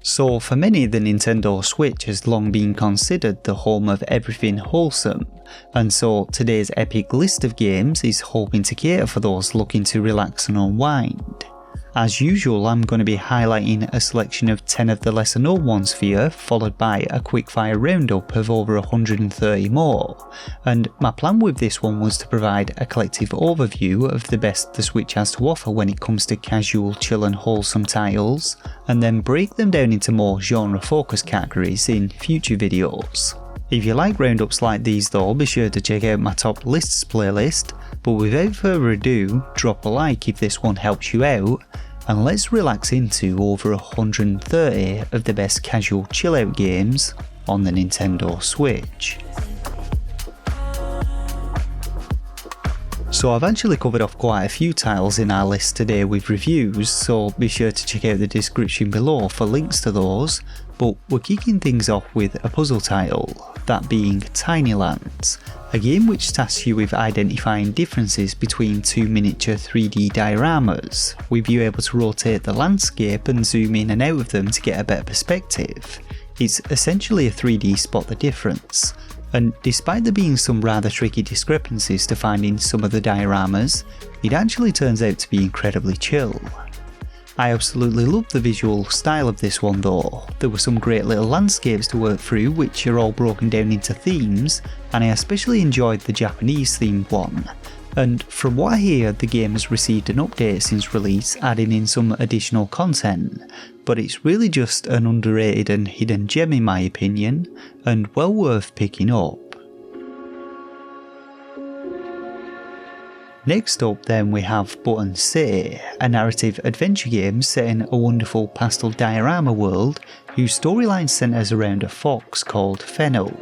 So for many, the Nintendo Switch has long been considered the home of everything wholesome, and so today's epic list of games is hoping to cater for those looking to relax and unwind. As usual, I'm going to be highlighting a selection of 10 of the lesser known ones for you, followed by a quickfire roundup of over 130 more, and my plan with this one was to provide a collective overview of the best the Switch has to offer when it comes to casual, chill and wholesome titles, and then break them down into more genre focused categories in future videos. If you like roundups like these though, be sure to check out my top lists playlist, but without further ado, drop a like if this one helps you out, and let's relax into over 130 of the best casual chill out games on the Nintendo Switch. So I've actually covered off quite a few titles in our list today with reviews, so be sure to check out the description below for links to those, but we're kicking things off with a puzzle title, that being Tiny Lands, a game which tasks you with identifying differences between two miniature 3D dioramas, with you able to rotate the landscape and zoom in and out of them to get a better perspective. It's essentially a 3D spot the difference, and despite there being some rather tricky discrepancies to find in some of the dioramas, it actually turns out to be incredibly chill. I absolutely love the visual style of this one though. There were some great little landscapes to work through which are all broken down into themes, and I especially enjoyed the Japanese themed one. And from what I hear, the game has received an update since release, adding in some additional content, but it's really just an underrated and hidden gem in my opinion, and well worth picking up. Next up then we have Button City, a narrative adventure game set in a wonderful pastel diorama world whose storyline centres around a fox called Fennel.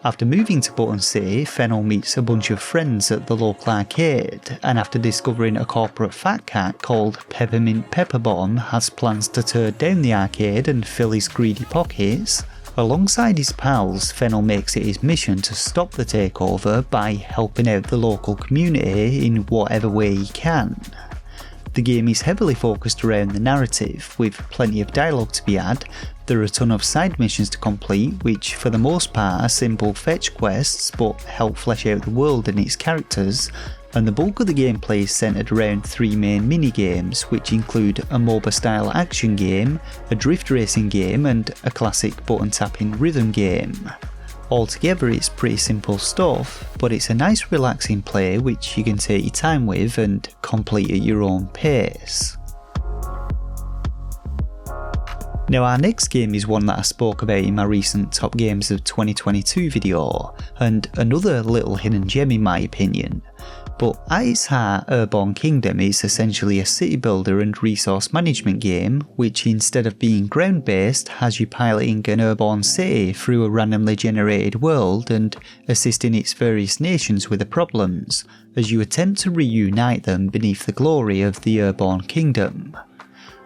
After moving to Button City, Fennel meets a bunch of friends at the local arcade, and after discovering a corporate fat cat called Peppermint Pepperbottom has plans to tear down the arcade and fill his greedy pockets, alongside his pals, Fennel makes it his mission to stop the takeover by helping out the local community in whatever way he can. The game is heavily focused around the narrative, with plenty of dialogue to be had. There are a ton of side missions to complete, which for the most part are simple fetch quests but help flesh out the world and its characters, and the bulk of the gameplay is centred around 3 main mini-games, which include a MOBA-style action game, a drift racing game and a classic button-tapping rhythm game. Altogether it's pretty simple stuff, but it's a nice relaxing play which you can take your time with and complete at your own pace. Now our next game is one that I spoke about in my recent Top Games of 2022 video, and another little hidden gem in my opinion. But at its heart, Airborne Kingdom is essentially a city builder and resource management game, which instead of being ground based has you piloting an airborne city through a randomly generated world and assisting its various nations with the problems, as you attempt to reunite them beneath the glory of the Airborne Kingdom.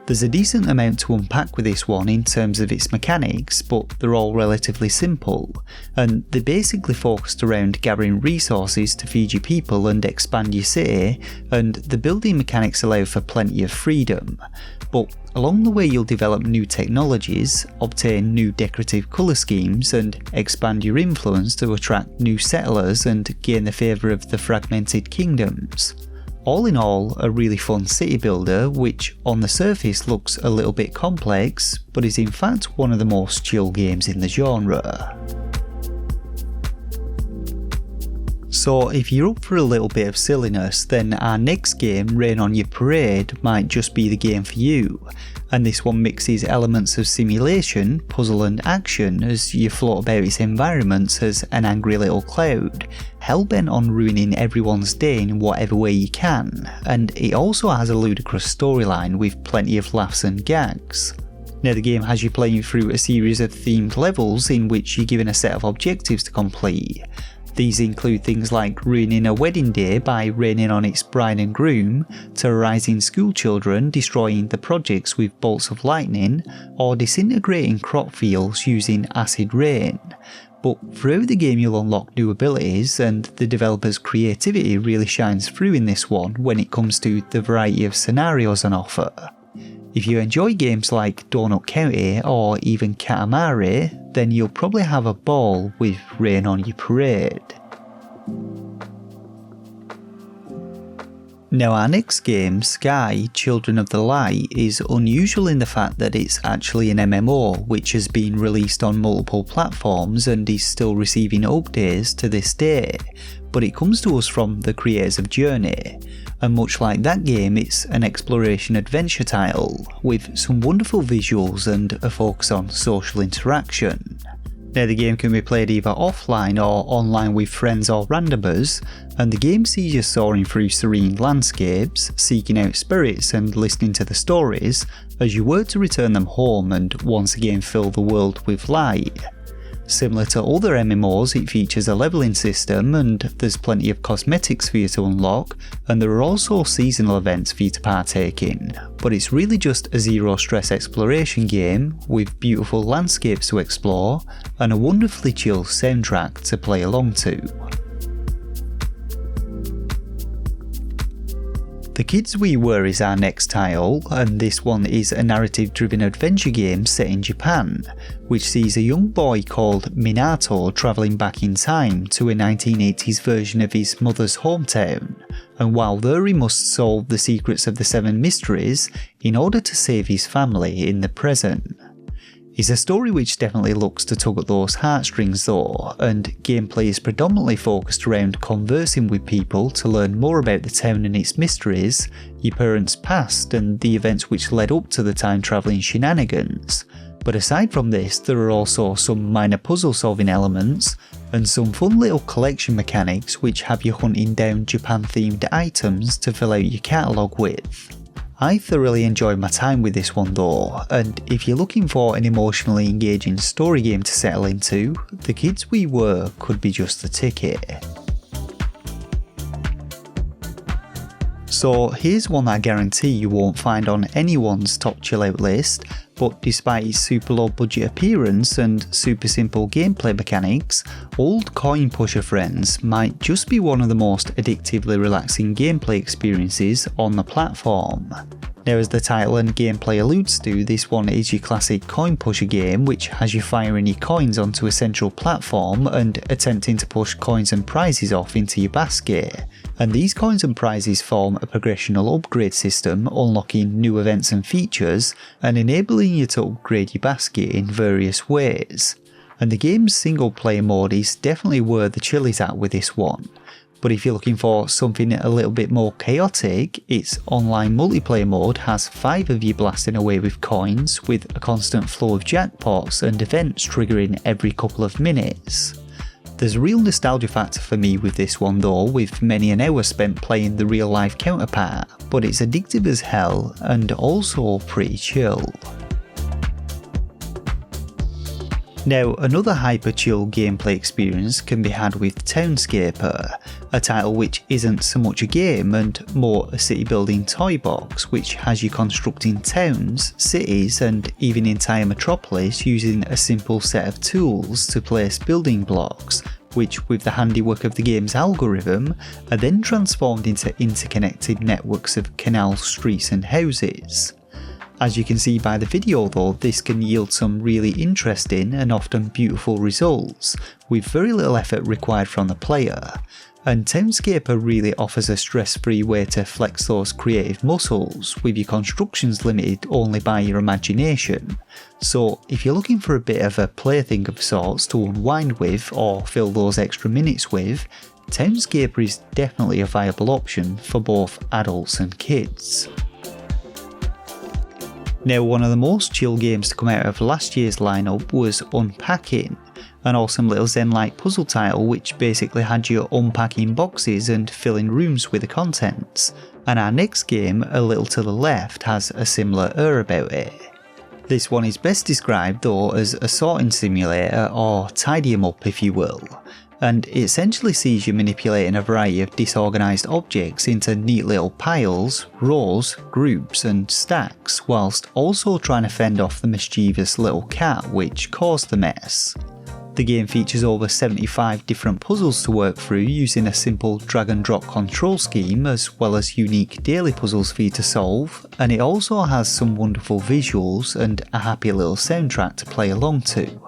There's a decent amount to unpack with this one in terms of its mechanics, but they're all relatively simple, and they're basically focused around gathering resources to feed your people and expand your city, and the building mechanics allow for plenty of freedom. But along the way you'll develop new technologies, obtain new decorative colour schemes, and expand your influence to attract new settlers and gain the favour of the fragmented kingdoms. All in all, a really fun city builder which on the surface looks a little bit complex, but is in fact one of the most chill games in the genre. So if you're up for a little bit of silliness, then our next game, Rain on Your Parade, might just be the game for you, and this one mixes elements of simulation, puzzle and action as you float about its environments as an angry little cloud, hell-bent on ruining everyone's day in whatever way you can, and it also has a ludicrous storyline with plenty of laughs and gags. Now the game has you playing through a series of themed levels in which you're given a set of objectives to complete. These include things like ruining a wedding day by raining on its bride and groom, terrorising school children, destroying the projects with bolts of lightning, or disintegrating crop fields using acid rain. But throughout the game you'll unlock new abilities, and the developer's creativity really shines through in this one when it comes to the variety of scenarios on offer. If you enjoy games like Donut County or even Katamari, then you'll probably have a ball with Rain on Your Parade. Now our next game, Sky, Children of the Light, is unusual in the fact that it's actually an MMO which has been released on multiple platforms and is still receiving updates to this day, but it comes to us from the creators of Journey, and much like that game it's an exploration adventure title, with some wonderful visuals and a focus on social interaction. Now the game can be played either offline or online with friends or randomers, and the game sees you soaring through serene landscapes, seeking out spirits and listening to the stories as you work to return them home and once again fill the world with light. Similar to other MMOs, it features a leveling system and there's plenty of cosmetics for you to unlock, and there are also seasonal events for you to partake in, but it's really just a zero stress exploration game with beautiful landscapes to explore and a wonderfully chill soundtrack to play along to. The Kids We Were is our next title, and this one is a narrative-driven adventure game set in Japan, which sees a young boy called Minato travelling back in time to a 1980s version of his mother's hometown, and while there he must solve the secrets of the 7 mysteries in order to save his family in the present. It's a story which definitely looks to tug at those heartstrings though, and gameplay is predominantly focused around conversing with people to learn more about the town and its mysteries, your parents' past and the events which led up to the time travelling shenanigans. But aside from this, there are also some minor puzzle solving elements and some fun little collection mechanics which have you hunting down Japan themed items to fill out your catalogue with. I thoroughly enjoyed my time with this one though, and if you're looking for an emotionally engaging story game to settle into, The Kids We Were could be just the ticket. So here's one that I guarantee you won't find on anyone's top Chillout list, but despite its super low budget appearance and super simple gameplay mechanics, Old Coin Pusher Friends might just be one of the most addictively relaxing gameplay experiences on the platform. Now, as the title and gameplay alludes to, this one is your classic coin pusher game which has you firing your coins onto a central platform and attempting to push coins and prizes off into your basket. And these coins and prizes form a progressional upgrade system, unlocking new events and features and enabling you to upgrade your basket in various ways. And the game's single player mode is definitely where the chill is at with this one. But if you're looking for something a little bit more chaotic, its online multiplayer mode has 5 of you blasting away with coins, with a constant flow of jackpots and events triggering every couple of minutes. There's a real nostalgia factor for me with this one though, with many an hour spent playing the real life counterpart, but it's addictive as hell and also pretty chill. Now, another hyper-chill gameplay experience can be had with Townscaper, a title which isn't so much a game and more a city-building toy box which has you constructing towns, cities and even entire metropolis using a simple set of tools to place building blocks, which with the handiwork of the game's algorithm are then transformed into interconnected networks of canals, streets and houses. As you can see by the video though, this can yield some really interesting and often beautiful results, with very little effort required from the player, and Townscaper really offers a stress-free way to flex those creative muscles, with your constructions limited only by your imagination. So if you're looking for a bit of a plaything of sorts to unwind with or fill those extra minutes with, Townscaper is definitely a viable option for both adults and kids. Now, one of the most chill games to come out of last year's lineup was Unpacking, an awesome little zen-like puzzle title which basically had you unpacking boxes and filling rooms with the contents, and our next game, A Little to the Left, has a similar air about it. This one is best described though as a sorting simulator, or tidy 'em up if you will, and it essentially sees you manipulating a variety of disorganised objects into neat little piles, rows, groups and stacks, whilst also trying to fend off the mischievous little cat which caused the mess. The game features over 75 different puzzles to work through using a simple drag and drop control scheme, as well as unique daily puzzles for you to solve, and it also has some wonderful visuals and a happy little soundtrack to play along to.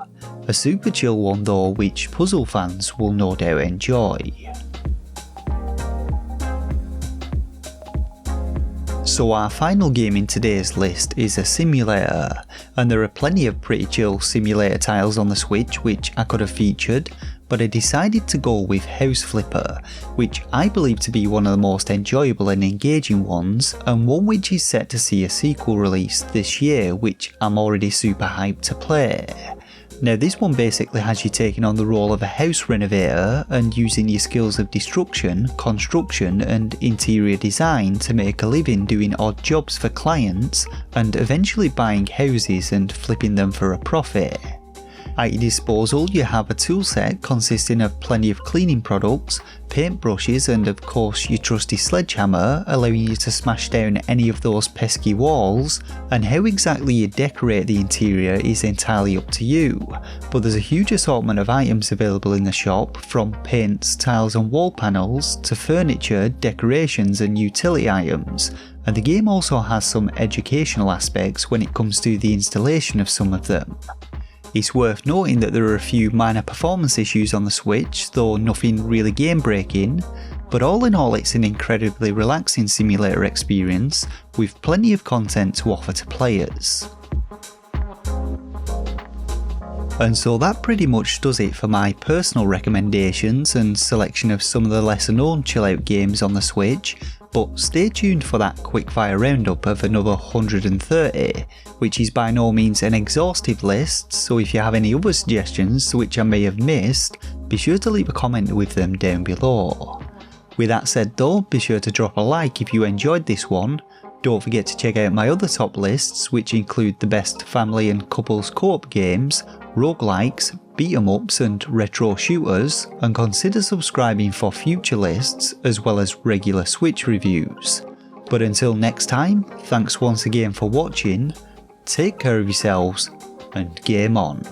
A super chill one though, which puzzle fans will no doubt enjoy. So our final game in today's list is a simulator, and there are plenty of pretty chill simulator titles on the Switch which I could have featured, but I decided to go with House Flipper, which I believe to be one of the most enjoyable and engaging ones, and one which is set to see a sequel released this year, which I'm already super hyped to play. Now this one basically has you taking on the role of a house renovator and using your skills of destruction, construction and interior design to make a living doing odd jobs for clients and eventually buying houses and flipping them for a profit. At your disposal you have a toolset consisting of plenty of cleaning products, paintbrushes and of course your trusty sledgehammer, allowing you to smash down any of those pesky walls, and how exactly you decorate the interior is entirely up to you, but there's a huge assortment of items available in the shop, from paints, tiles and wall panels to furniture, decorations and utility items, and the game also has some educational aspects when it comes to the installation of some of them. It's worth noting that there are a few minor performance issues on the Switch, though nothing really game breaking, but all in all it's an incredibly relaxing simulator experience with plenty of content to offer to players. And so that pretty much does it for my personal recommendations and selection of some of the lesser known chill out games on the Switch, but stay tuned for that quickfire roundup of another 130, which is by no means an exhaustive list, so if you have any other suggestions which I may have missed, be sure to leave a comment with them down below. With that said though, be sure to drop a like if you enjoyed this one. Don't forget to check out my other top lists, which include the best family and couples co-op games, roguelikes, beat-em-ups and retro shooters, and consider subscribing for future lists as well as regular Switch reviews. But until next time, thanks once again for watching, take care of yourselves and game on.